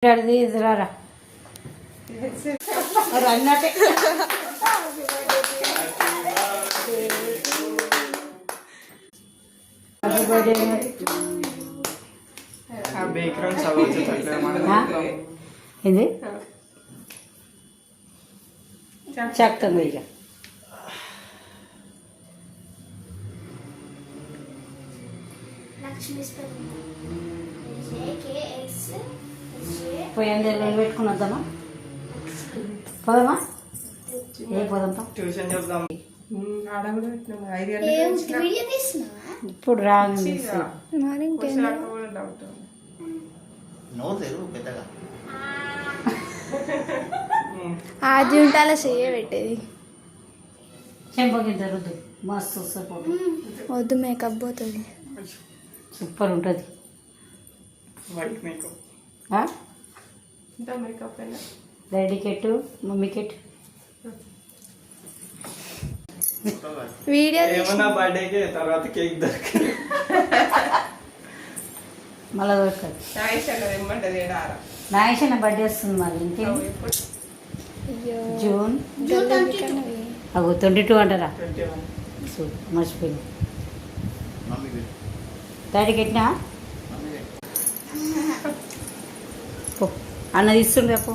రారా అన్నట్టే ఇది చెప్తాను ఇక పోయింది పెట్టుకుని వద్దామా పోదామా ఏ పోదాం ట్యూషన్ చెప్దాం ఇప్పుడు రాండి ఆది ఉంటాల చెయ్య పెట్టేది చెంపకి జరుగుద్దు మస్తు సపోర్ట్ వద్దు మేకప్ పోతుంది సూపర్ ఉంటుంది వైట్ మేకప్ మేకప్ డాడీ కెట్ మమ్మీ కెట్ వీడియో ఏమన్నా బర్త్డేకి తర్వాత కేక్ దొరికింది మళ్ళీ దొరకదు నాయసన్న బర్త్డే వస్తుంది మళ్ళీ ఇంకేంటి జూన్ అగో 22 అంటారా మర్చిపోయింది డాడీకి ఎట్టినా అన్న తీస్తుండే అప్పు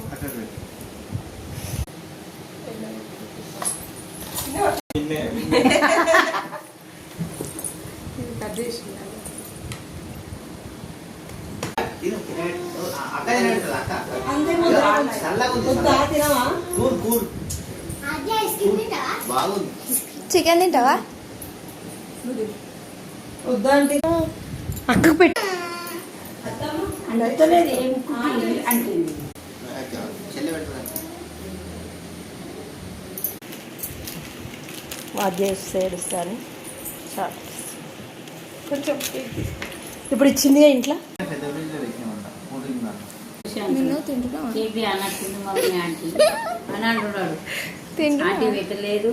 చికెన్ తింటావా అక్కకు పెట్టు అంటలేదు ఏం అంటుంది వాద్యేస్తే ఏడుస్తాను కొంచెం ఇప్పుడు ఇచ్చిందిగా ఇంట్లో నేను తింటున్నా అన్నట్టుంది మమ్మీ ఆంటీ అని అంటున్నాడు ఆంటీ పెట్టలేదు